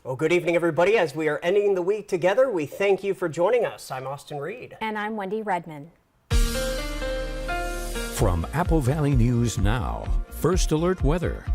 Well, good evening, everybody. As we are ending the week together, we thank you for joining us. I'm Austin Reed. And I'm Wendy Redman. From Apple Valley News Now, First Alert Weather.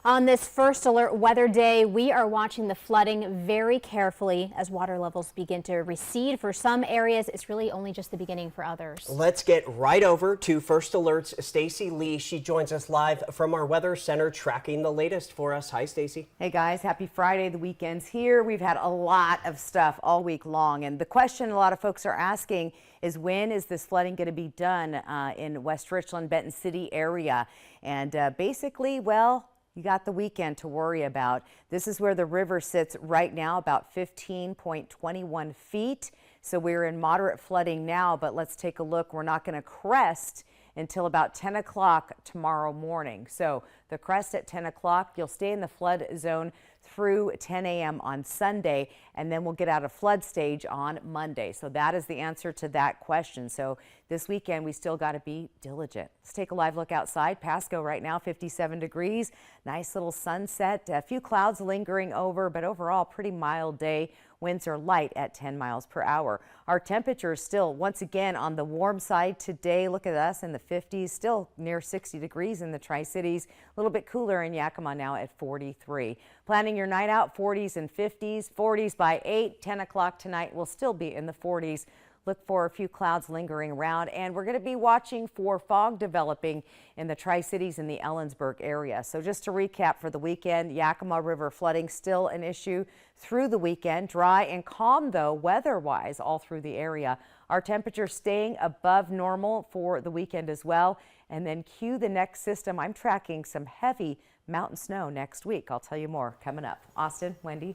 On this First Alert Weather Day, we are watching the flooding very carefully as water levels begin to recede. For some areas, it's really only just the beginning for others. Let's get right over to First Alert's Stacy Lee. She joins us live from our weather center, tracking the latest for us. Hi, Stacy. Hey guys, happy Friday. The weekend's here. We've had a lot of stuff all week long, and the question a lot of folks are asking is, when is this flooding going to be done in West Richland, Benton City area? And basically, well, you got the weekend to worry about. This is where the river sits right now, about 15.21 feet. So we're in moderate flooding now, but let's take a look. We're not going to crest until about 10 o'clock tomorrow morning. So the crest at 10 o'clock, you'll stay in the flood zone through 10 a.m. on Sunday, and then we'll get out of flood stage on Monday. So that is the answer to that question. So this weekend, we still got to be diligent. Let's take a live look outside. Pasco right now, 57 degrees. Nice little sunset. A few clouds lingering over, but overall pretty mild day. Winds are light at 10 miles per hour. Our temperature is still once again on the warm side today. Look at us in the 50s, still near 60 degrees in the Tri-Cities. A little bit cooler in Yakima now at 43. Planning your night out, 40s and 50s. 40s by 8, 10 o'clock tonight. We'll still be in the 40s. Look for a few clouds lingering around, and we're going to be watching for fog developing in the Tri-Cities and the Ellensburg area. So just to recap for the weekend, Yakima River flooding still an issue through the weekend. Dry and calm, though, weather-wise all through the area. Our temperature staying above normal for the weekend as well. And then cue the next system. I'm tracking some heavy mountain snow next week. I'll tell you more coming up. Austin, Wendy.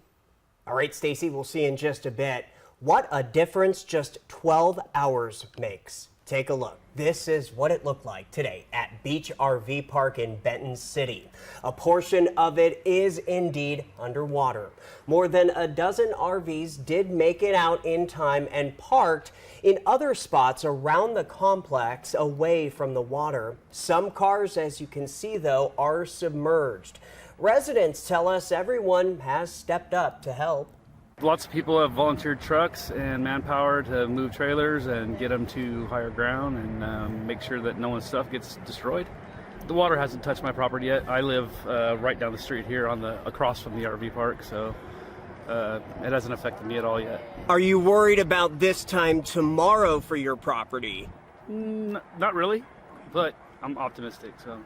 All right, Stacy, we'll see you in just a bit. What a difference just 12 hours makes. Take a look. This is what it looked like today at Beach RV Park in Benton City. A portion of it is indeed underwater. More than a dozen RVs did make it out in time and parked in other spots around the complex away from the water. Some cars, as you can see, though, are submerged. Residents tell us everyone has stepped up to help. Lots of people have volunteered trucks and manpower to move trailers and get them to higher ground and make sure that no one's stuff gets destroyed. The water hasn't touched my property yet. I live right down the street here across from the RV park, so it hasn't affected me at all yet. Are you worried about this time tomorrow for your property? Not really, but I'm optimistic. So.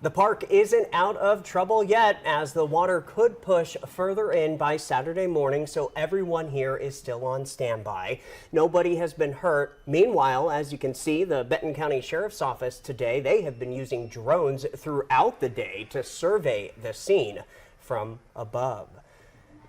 The park isn't out of trouble yet, as the water could push further in by Saturday morning, so everyone here is still on standby. Nobody has been hurt. Meanwhile, as you can see, the Benton County Sheriff's Office today, they have been using drones throughout the day to survey the scene from above.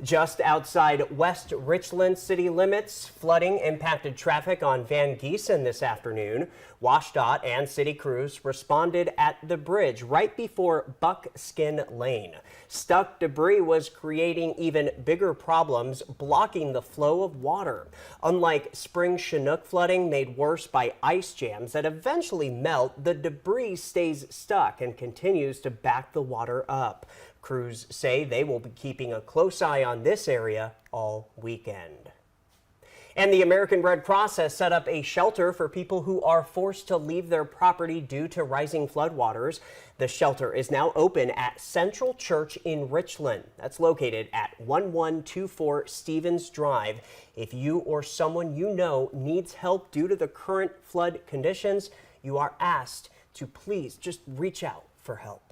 Just outside West Richland city limits, flooding impacted traffic on Van Giesen this afternoon. WashDOT and city crews responded at the bridge right before Buckskin Lane. Stuck debris was creating even bigger problems, blocking the flow of water. Unlike spring Chinook flooding made worse by ice jams that eventually melt, the debris stays stuck and continues to back the water up. Crews say they will be keeping a close eye on this area all weekend. And the American Red Cross has set up a shelter for people who are forced to leave their property due to rising floodwaters. The shelter is now open at Central Church in Richland. That's located at 1124 Stevens Drive. If you or someone you know needs help due to the current flood conditions, you are asked to please just reach out for help.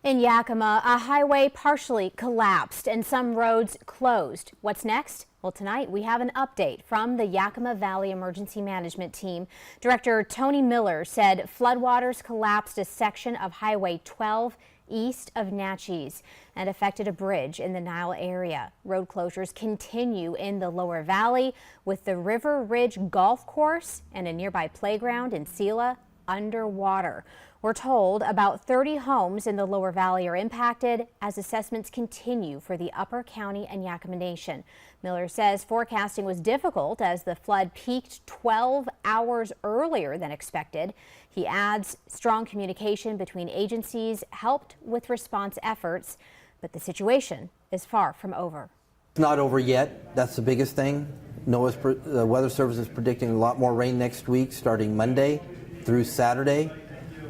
In Yakima, a highway partially collapsed and some roads closed. What's next? Well, tonight we have an update from the Yakima Valley Emergency Management Team. Director Tony Miller said floodwaters collapsed a section of Highway 12 east of Natchez and affected a bridge in the Nile area. Road closures continue in the Lower Valley with the River Ridge Golf Course and a nearby playground in Sela underwater. We're told about 30 homes in the Lower Valley are impacted as assessments continue for the Upper County and Yakima Nation. Miller says forecasting was difficult as the flood peaked 12 hours earlier than expected. He adds strong communication between agencies helped with response efforts. but the situation is far from over. It's not over yet. That's the biggest thing. The Weather Service is predicting a lot more rain next week, starting Monday through Saturday.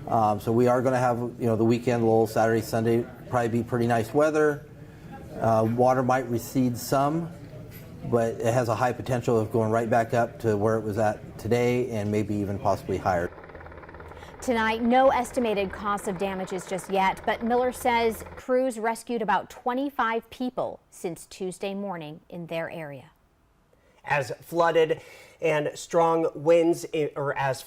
So we are going to have, the weekend lull, Saturday, Sunday, probably be pretty nice weather. Water might recede some, but it has a high potential of going right back up to where it was at today and maybe even possibly higher. Tonight, no estimated cost of damages just yet, but Miller says crews rescued about 25 people since Tuesday morning in their area. As flooding and strong winds impact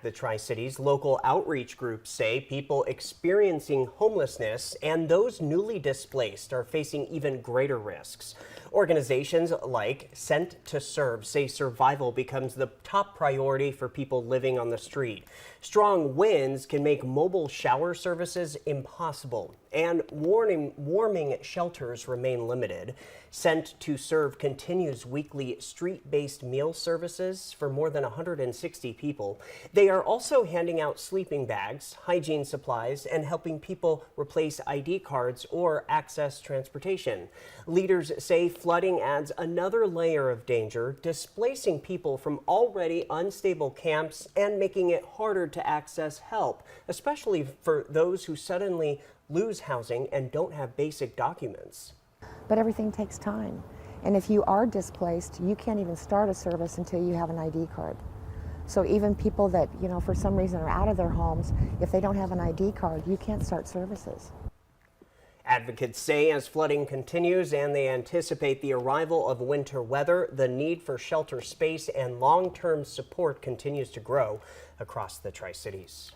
the Tri-Cities, local outreach groups say people experiencing homelessness and those newly displaced are facing even greater risks. Organizations like Sent to Serve say survival becomes the top priority for people living on the street. Strong winds can make mobile shower services impossible, and warming shelters remain limited. Sent to Serve continues weekly street-based meal services for more than 160 people. They are also handing out sleeping bags, hygiene supplies, and helping people replace ID cards or access transportation. Leaders say flooding adds another layer of danger, displacing people from already unstable camps and making it harder to access help, especially for those who suddenly lose housing and don't have basic documents. But everything takes time. And if you are displaced, you can't even start a service until you have an ID card. So even people that, for some reason are out of their homes, if they don't have an ID card, you can't start services. Advocates say as flooding continues and they anticipate the arrival of winter weather, the need for shelter space and long-term support continues to grow across the Tri-Cities.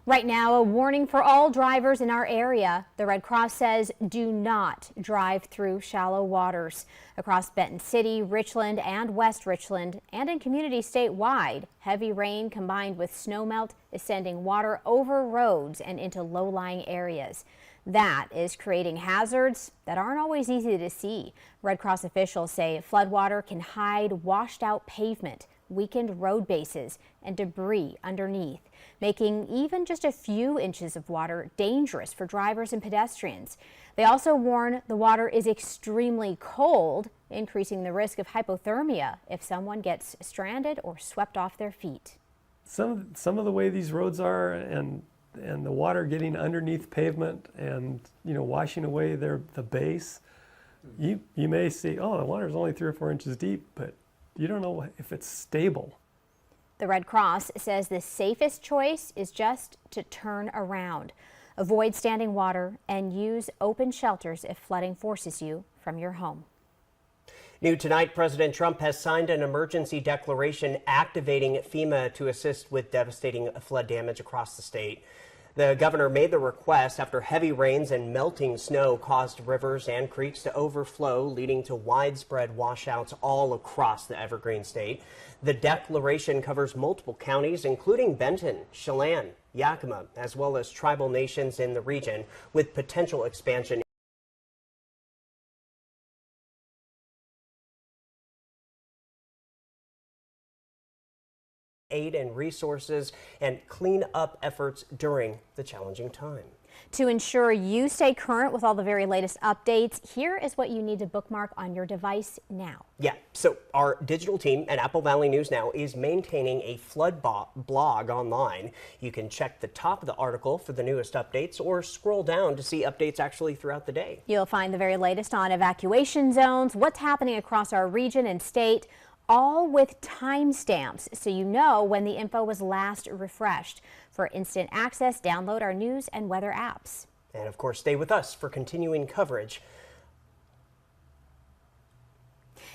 Right now, a warning for all drivers in our area. The Red Cross says do not drive through shallow waters. Across Benton City, Richland, and West Richland, and in communities statewide, heavy rain combined with snowmelt is sending water over roads and into low-lying areas. That is creating hazards that aren't always easy to see. Red Cross officials say floodwater can hide washed-out pavement, weakened road bases, and debris underneath, making even just a few inches of water dangerous for drivers and pedestrians. They also warn the water is extremely cold, increasing the risk of hypothermia if someone gets stranded or swept off their feet. Some of the way these roads are and the water getting underneath pavement and washing away the base, you may see, oh, the water's only 3 or 4 inches deep, but you don't know if it's stable. The Red Cross says the safest choice is just to turn around. Avoid standing water and use open shelters if flooding forces you from your home. New tonight, President Trump has signed an emergency declaration activating FEMA to assist with devastating flood damage across the state. The governor made the request after heavy rains and melting snow caused rivers and creeks to overflow, leading to widespread washouts all across the Evergreen State. The declaration covers multiple counties, including Benton, Chelan, Yakima, as well as tribal nations in the region, with potential expansion. Aid and resources and clean up efforts during the challenging time. To ensure you stay current with all the very latest updates, here is what you need to bookmark on your device now. Yeah, so our digital team at Apple Valley News Now is maintaining a flood blog online. You can check the top of the article for the newest updates or scroll down to see updates actually throughout the day. You'll find the very latest on evacuation zones, what's happening across our region and state, all with timestamps so you know when the info was last refreshed. For instant access, download our news and weather apps. And of course, stay with us for continuing coverage.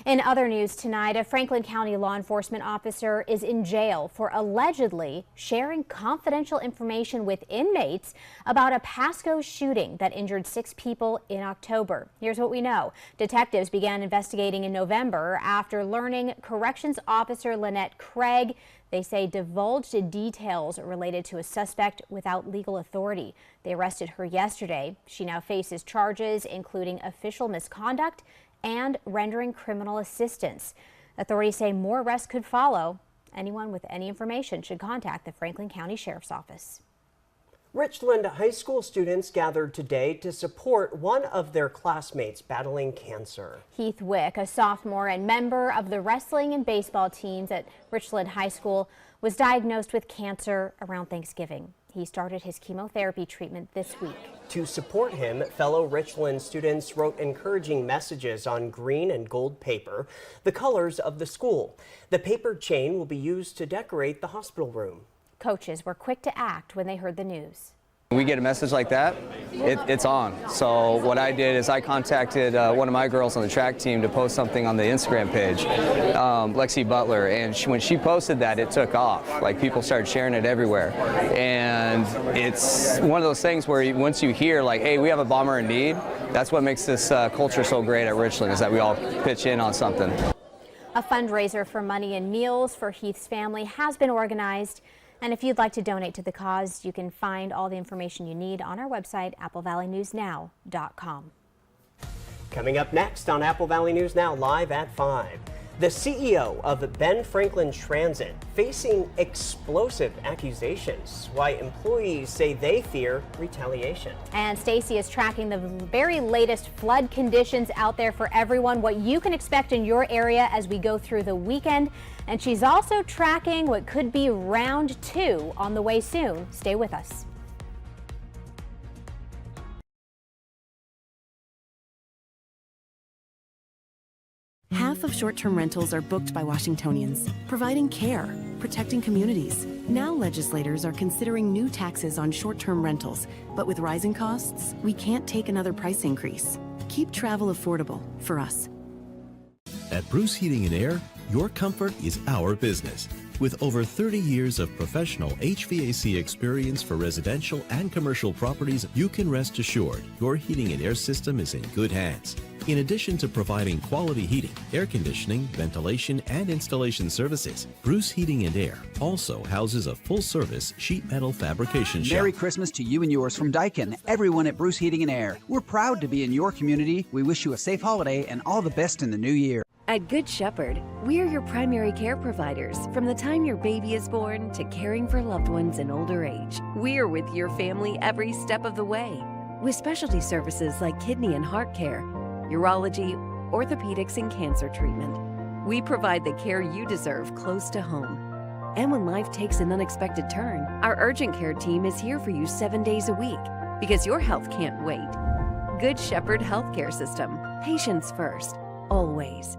In other news tonight, a Franklin County law enforcement officer is in jail for allegedly sharing confidential information with inmates about a Pasco shooting that injured 6 people in October. Here's what we know. Detectives began investigating in November after learning corrections officer Lynette Craig, they say, divulged details related to a suspect without legal authority. They arrested her yesterday. She now faces charges including official misconduct and rendering criminal assistance. Authorities say more arrests could follow. Anyone with any information should contact the Franklin County Sheriff's Office. Richland High School students gathered today to support one of their classmates battling cancer. Heath Wick, a sophomore and member of the wrestling and baseball teams at Richland High School, was diagnosed with cancer around Thanksgiving. He started his chemotherapy treatment this week. To support him, fellow Richland students wrote encouraging messages on green and gold paper, the colors of the school. The paper chain will be used to decorate the hospital room. Coaches were quick to act when they heard the news. We get a message like that, it's on. So what I did is I contacted one of my girls on the track team to post something on the Instagram page, Lexi Butler, and when she posted that, it took off. Like, people started sharing it everywhere. And it's one of those things where once you hear, like, hey, we have a bomber in need, that's what makes this culture so great at Richland, is that we all pitch in on something. A fundraiser for Money and Meals for Heath's family has been organized. And if you'd like to donate to the cause, you can find all the information you need on our website, applevalleynewsnow.com. Coming up next on Apple Valley News Now, live at 5. The CEO of Ben Franklin Transit facing explosive accusations. Why employees say they fear retaliation. And Stacy is tracking the very latest flood conditions out there for everyone, what you can expect in your area as we go through the weekend. And she's also tracking what could be round 2 on the way soon. Stay with us. Half of short-term rentals are booked by Washingtonians, providing care, protecting communities. Now legislators are considering new taxes on short-term rentals, but with rising costs, we can't take another price increase. Keep travel affordable for us. At Bruce Heating and Air, your comfort is our business. With over 30 years of professional HVAC experience for residential and commercial properties, you can rest assured your heating and air system is in good hands. In addition to providing quality heating, air conditioning, ventilation, and installation services, Bruce Heating and Air also houses a full-service sheet metal fabrication shop. Merry Christmas to you and yours from Daikin, everyone at Bruce Heating and Air. We're proud to be in your community. We wish you a safe holiday and all the best in the new year. At Good Shepherd, we're your primary care providers from the time your baby is born to caring for loved ones in older age. We're with your family every step of the way. With specialty services like kidney and heart care, urology, orthopedics, and cancer treatment, we provide the care you deserve close to home. And when life takes an unexpected turn, our urgent care team is here for you 7 days a week because your health can't wait. Good Shepherd Healthcare System. Patients first, always.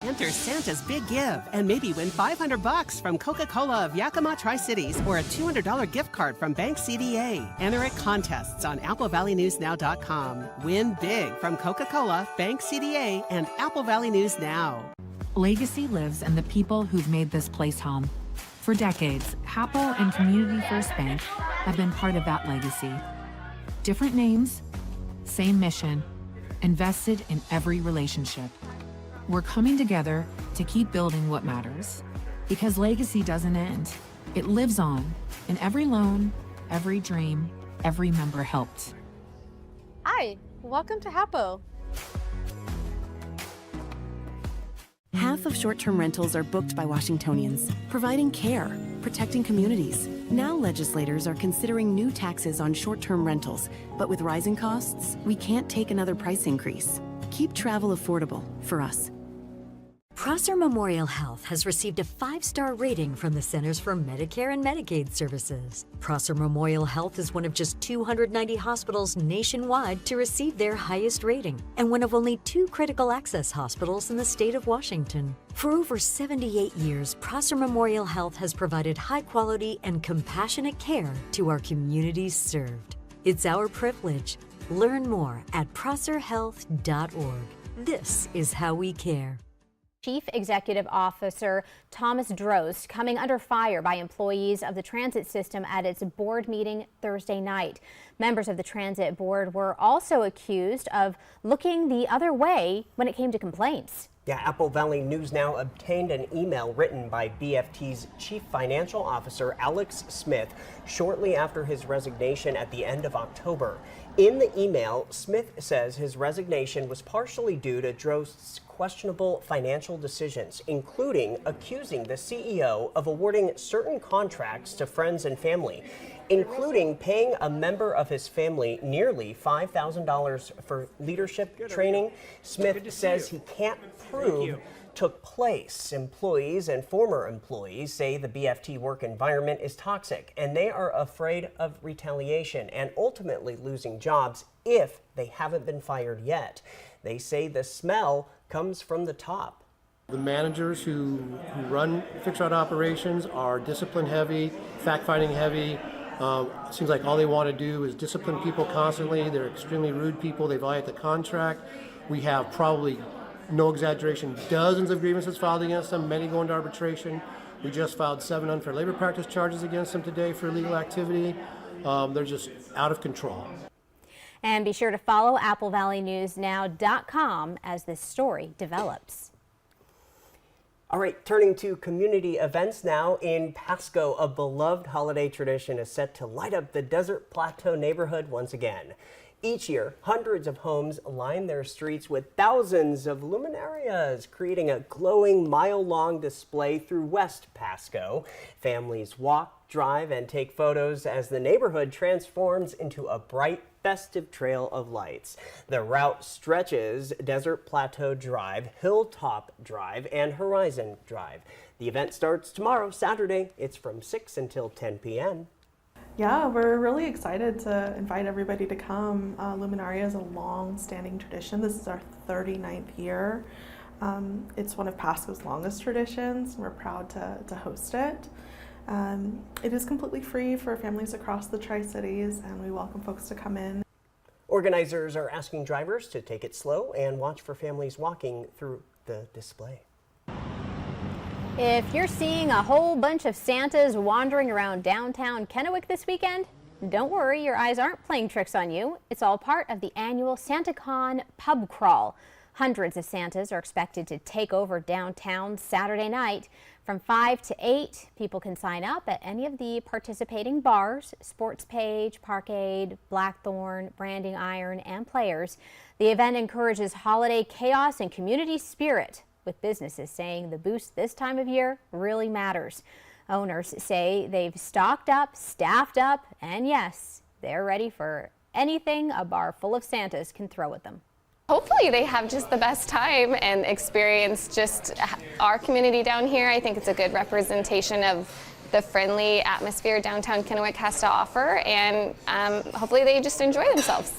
Enter Santa's Big Give and maybe win $500 from Coca-Cola of Yakima Tri-Cities or a $200 gift card from Bank CDA. Enter at contests on AppleValleyNewsNow.com. Win big from Coca-Cola, Bank CDA, and Apple Valley News Now. Legacy lives in the people who've made this place home. For decades, Apple and Community First Bank have been part of that legacy. Different names, same mission, invested in every relationship. We're coming together to keep building what matters. Because legacy doesn't end. It lives on in every loan, every dream, every member helped. Hi, welcome to Hapo. Half of short-term rentals are booked by Washingtonians, providing care, protecting communities. Now legislators are considering new taxes on short-term rentals, but with rising costs, we can't take another price increase. Keep travel affordable for us. Prosser Memorial Health has received a 5-star rating from the Centers for Medicare and Medicaid Services. Prosser Memorial Health is one of just 290 hospitals nationwide to receive their highest rating, and one of only 2 critical access hospitals in the state of Washington. For over 78 years, Prosser Memorial Health has provided high-quality and compassionate care to our communities served. It's our privilege. Learn more at prosserhealth.org. This is how we care. Chief Executive Officer Thomas Drost coming under fire by employees of the transit system at its board meeting Thursday night. Members of the transit board were also accused of looking the other way when it came to complaints. Yeah, Apple Valley News Now obtained an email written by BFT's Chief Financial Officer Alex Smith shortly after his resignation at the end of October. In the email, Smith says his resignation was partially due to Drost's questionable financial decisions, including accusing the CEO of awarding certain contracts to friends and family. including paying a member of his family nearly $5,000 for leadership training. Smith says he can't prove took place. Employees and former employees say the BFT work environment is toxic, and they are afraid of retaliation and ultimately losing jobs if they haven't been fired yet. They say the smell comes from the top. The managers who run fixed route operations are discipline heavy, fact-finding heavy. It seems like all they want to do is discipline people constantly. They're extremely rude people. They violate the contract. We have probably, no exaggeration, dozens of grievances filed against them, many going to arbitration. We just filed 7 unfair labor practice charges against them today for illegal activity. They're just out of control. And be sure to follow AppleValleyNewsNow.com as this story develops. All right, turning to community events now. In Pasco, a beloved holiday tradition is set to light up the Desert Plateau neighborhood once again. Each year, hundreds of homes line their streets with thousands of luminarias, creating a glowing mile-long display through West Pasco. Families walk, drive, and take photos as the neighborhood transforms into a bright, festive trail of lights. The route stretches Desert Plateau Drive, Hilltop Drive, and Horizon Drive. The event starts tomorrow, Saturday. It's from 6 until 10 p.m. Yeah, we're really excited to invite everybody to come. Luminaria is a long-standing tradition. This is our 39th year. It's one of Pasco's longest traditions, and we're proud to host it. It is completely free for families across the Tri-Cities, and we welcome folks to come in. Organizers are asking drivers to take it slow and watch for families walking through the display. If you're seeing a whole bunch of Santas wandering around downtown Kennewick this weekend, don't worry, your eyes aren't playing tricks on you. It's all part of the annual SantaCon pub crawl. Hundreds of Santas are expected to take over downtown Saturday night. From 5 to 8, people can sign up at any of the participating bars: Sports Page, Parkade, Blackthorn, Branding Iron, and Players. The event encourages holiday chaos and community spirit, with businesses saying the boost this time of year really matters. Owners say they've stocked up, staffed up, and yes, they're ready for anything a bar full of Santas can throw at them. Hopefully they have just the best time and experience just our community down here. I think it's a good representation of the friendly atmosphere downtown Kennewick has to offer, and hopefully they just enjoy themselves.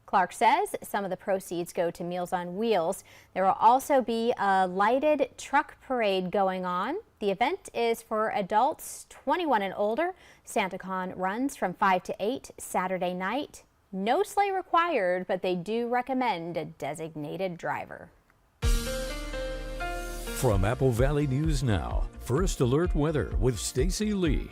Clark says some of the proceeds go to Meals on Wheels. There will also be a lighted truck parade going on. The event is for adults 21 and older. SantaCon runs from 5 to 8 Saturday night. No sleigh required, but they do recommend a designated driver. From Apple Valley News Now, First Alert Weather with Stacy Lee.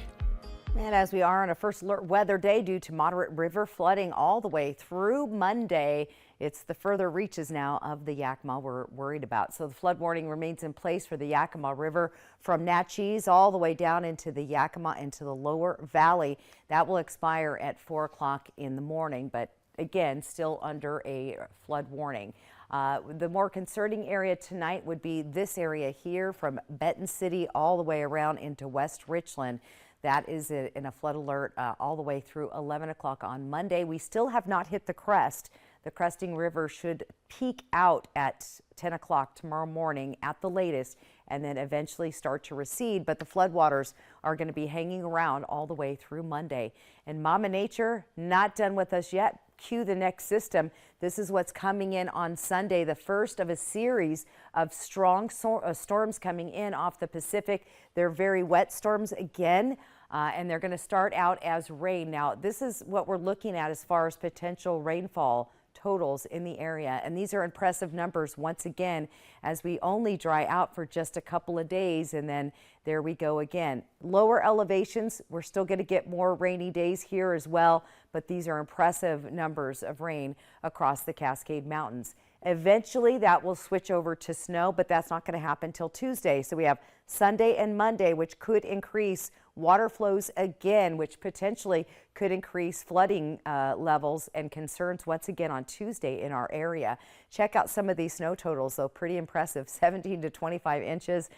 And as we are on a first alert weather day due to moderate river flooding all the way through Monday, it's the further reaches now of the Yakima we're worried about. So the flood warning remains in place for the Yakima River from Natchez all the way down into the Yakima into the lower valley. That will expire at 4 o'clock in the morning, but again, still under a flood warning. The more concerning area tonight would be this area here from Benton City all the way around into West Richland. That is in a flood alert all the way through 11 o'clock on Monday. We still have not hit the crest. The cresting river should peak out at 10 o'clock tomorrow morning at the latest, and then eventually start to recede. But the floodwaters are going to be hanging around all the way through Monday. And Mama Nature not done with us yet. Cue the next system. This is what's coming in on Sunday, the first of a series of strong storms coming in off the Pacific. They're very wet storms again, and they're going to start out as rain. Now, this is what we're looking at as far as potential rainfall totals in the area, and these are impressive numbers once again as we only dry out for just a couple of days, and then there we go again. Lower elevations, we're still going to get more rainy days here as well, but these are impressive numbers of rain across the Cascade Mountains. Eventually that will switch over to snow, but that's not going to happen till Tuesday. So we have Sunday and Monday, which could increase water flows again, which potentially could increase flooding levels and concerns once again on Tuesday in our area. Check out some of these snow totals, though. Pretty impressive. 17 to 25 inches.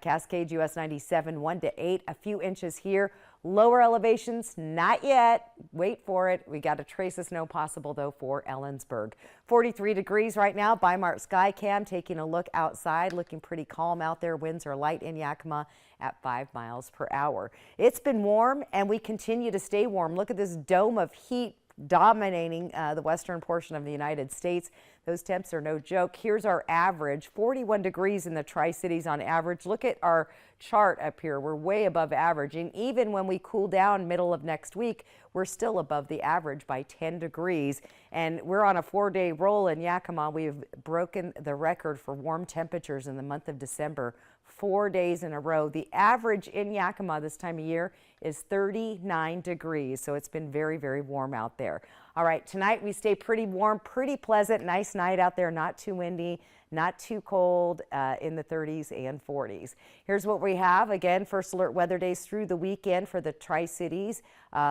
Cascade US 97, 1 to 8. A few inches here. Lower elevations, not yet. Wait for it. We got a trace of snow possible, though, for Ellensburg. 43 degrees right now. Bi-Mart Skycam taking a look outside. Looking pretty calm out there. Winds are light in Yakima at 5 miles per hour. It's been warm, and we continue to stay warm. Look at this dome of heat dominating the western portion of the United States. Those temps are no joke. Here's our average, 41 degrees in the Tri-Cities on average. Look at our chart up here. We're way above average. And even when we cool down middle of next week, we're still above the average by 10 degrees. And we're on a 4-day roll in Yakima. We've broken the record for warm temperatures in the month of December. 4 days in a row. The average in Yakima this time of year is 39 degrees, so it's been very, very warm out there. All right, tonight we stay pretty warm, pretty pleasant, nice night out there, not too windy, not too cold, in the 30s and 40s. Here's what we have. Again, first alert weather days through the weekend for the Tri-Cities.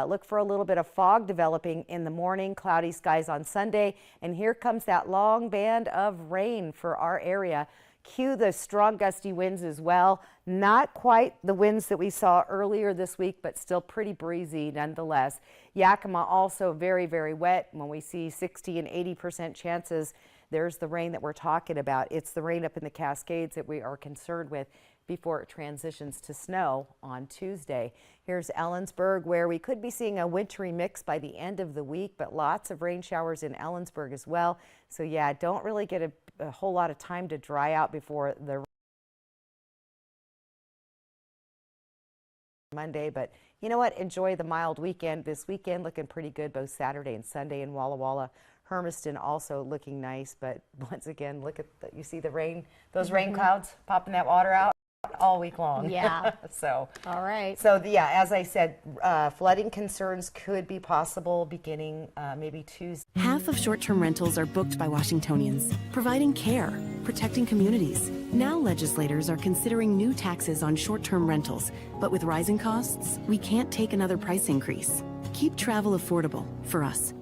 Look for a little bit of fog developing in the morning, cloudy skies on Sunday, and here comes that long band of rain for our area. Cue the strong gusty winds as well. Not quite the winds that we saw earlier this week, but still pretty breezy nonetheless. Yakima also very, very wet. When we see 60 and 80% chances, there's the rain that we're talking about. It's the rain up in the Cascades that we are concerned with before it transitions to snow on Tuesday. Here's Ellensburg, where we could be seeing a wintry mix by the end of the week, but lots of rain showers in Ellensburg as well. So yeah, don't really get a whole lot of time to dry out before the Monday, but you know what? Enjoy the mild weekend. This weekend looking pretty good, both Saturday and Sunday in Walla Walla. Hermiston also looking nice, but once again, look at you see the rain, those rain clouds popping that water out all week long. Yeah. So all right. So yeah, as I said, flooding concerns could be possible beginning maybe Tuesday. Half of short-term rentals are booked by Washingtonians, providing care, protecting communities. Now legislators are considering new taxes on short-term rentals, but with rising costs, we can't take another price increase. Keep travel affordable for us.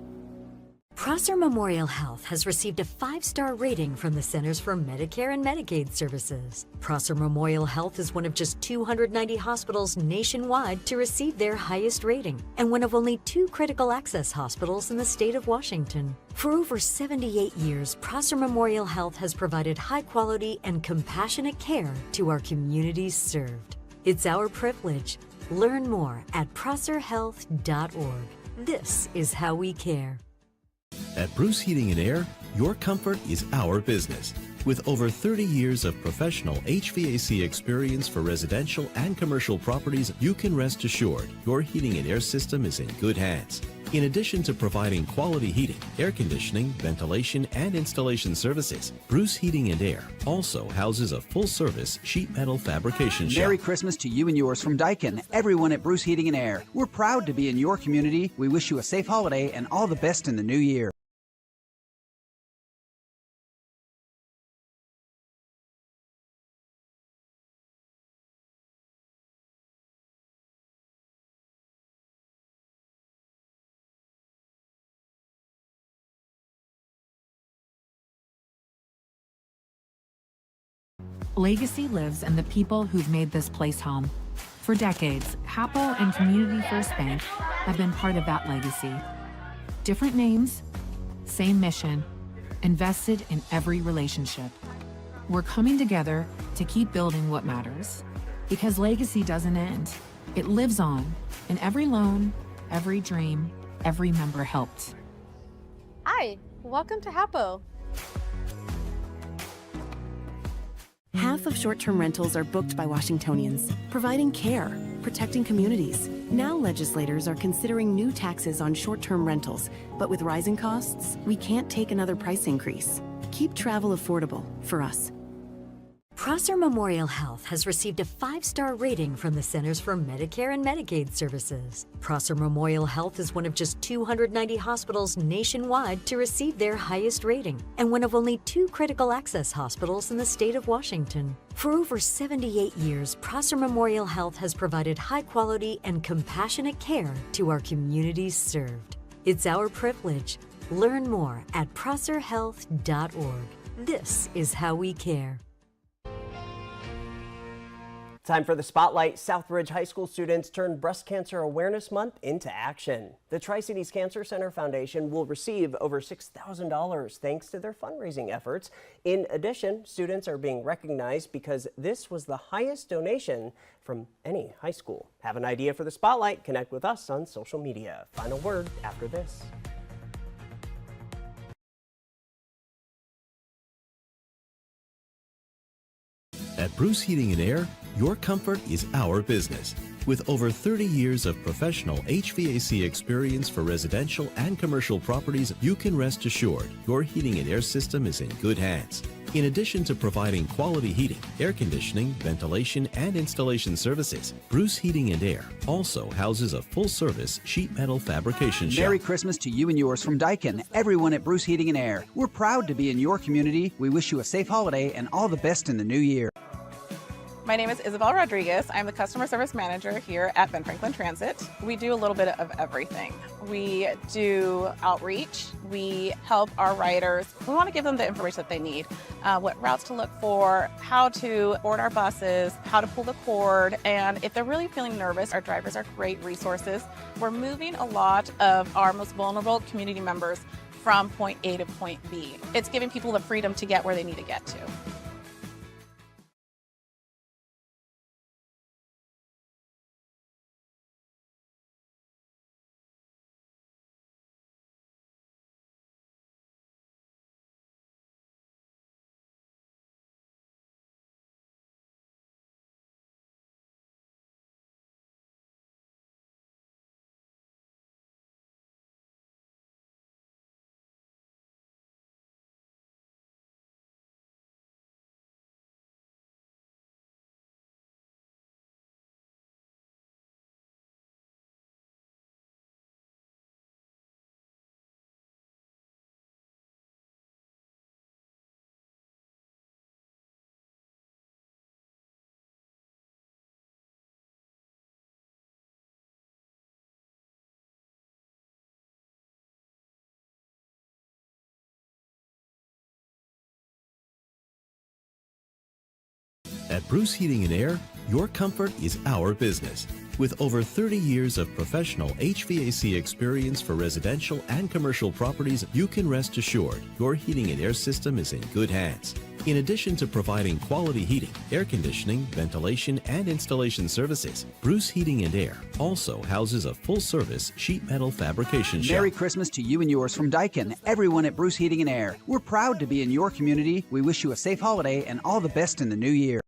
Prosser Memorial Health has received a 5-star rating from the Centers for Medicare and Medicaid Services. Prosser Memorial Health is one of just 290 hospitals nationwide to receive their highest rating, and one of only 2 critical access hospitals in the state of Washington. For over 78 years, Prosser Memorial Health has provided high-quality and compassionate care to our communities served. It's our privilege. Learn more at prosserhealth.org. This is how we care. At Bruce Heating and Air, your comfort is our business. With over 30 years of professional HVAC experience for residential and commercial properties, you can rest assured your heating and air system is in good hands. In addition to providing quality heating, air conditioning, ventilation, and installation services, Bruce Heating and Air also houses a full-service sheet metal fabrication shop. Merry Christmas to you and yours from Daikin, everyone at Bruce Heating and Air. We're proud to be in your community. We wish you a safe holiday and all the best in the new year. Legacy lives in the people who've made this place home. For decades, Hapo and Community First Bank have been part of that legacy. Different names, same mission, invested in every relationship. We're coming together to keep building what matters. Because legacy doesn't end. It lives on in every loan, every dream, every member helped. Hi, welcome to Hapo. Half of short-term rentals are booked by Washingtonians, providing care, protecting communities. Now legislators are considering new taxes on short-term rentals, but with rising costs, we can't take another price increase. Keep travel affordable for us. Prosser Memorial Health has received a 5-star rating from the Centers for Medicare and Medicaid Services. Prosser Memorial Health is one of just 290 hospitals nationwide to receive their highest rating, and one of only 2 critical access hospitals in the state of Washington. For over 78 years, Prosser Memorial Health has provided high-quality and compassionate care to our communities served. It's our privilege. Learn more at prosserhealth.org. This is how we care. Time for the Spotlight. Southbridge High School students turned Breast Cancer Awareness Month into action. The Tri-Cities Cancer Center Foundation will receive over $6,000 thanks to their fundraising efforts. In addition, students are being recognized because this was the highest donation from any high school. Have an idea for the Spotlight? Connect with us on social media. Final word after this. At Bruce Heating and Air, your comfort is our business. With over 30 years of professional HVAC experience for residential and commercial properties, you can rest assured your heating and air system is in good hands. In addition to providing quality heating, air conditioning, ventilation, and installation services, Bruce Heating and Air also houses a full-service sheet metal fabrication shop. Merry Christmas to you and yours from Daikin, everyone at Bruce Heating and Air. We're proud to be in your community. We wish you a safe holiday and all the best in the new year. My name is Isabel Rodriguez. I'm the customer service manager here at Ben Franklin Transit. We do a little bit of everything. We do outreach. We help our riders. We want to give them the information that they need, what routes to look for, how to board our buses, how to pull the cord, and if they're really feeling nervous, our drivers are great resources. We're moving a lot of our most vulnerable community members from point A to point B. It's giving people the freedom to get where they need to get to. At Bruce Heating and Air, your comfort is our business. With over 30 years of professional HVAC experience for residential and commercial properties, you can rest assured your heating and air system is in good hands. In addition to providing quality heating, air conditioning, ventilation, and installation services, Bruce Heating and Air also houses a full-service sheet metal fabrication shop. Merry Christmas to you and yours from Daikin, everyone at Bruce Heating and Air. We're proud to be in your community. We wish you a safe holiday and all the best in the new year.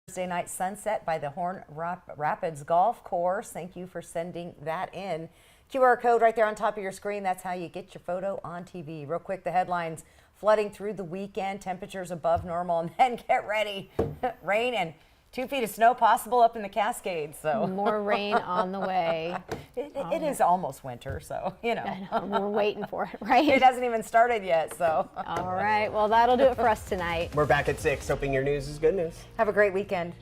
Thursday night sunset by the Horn Rapids Golf Course. Thank you for sending that in. QR code right there on top of your screen. That's how you get your photo on TV. Real quick, the headlines: flooding through the weekend, temperatures above normal, and then get ready. Rain and 2 feet of snow possible up in the Cascades. So more rain on the way. It is almost winter, so you know. I know. We're waiting for it, right? It hasn't even started yet, so. All right. Well, that'll do it for us tonight. We're back at 6, hoping your news is good news. Have a great weekend.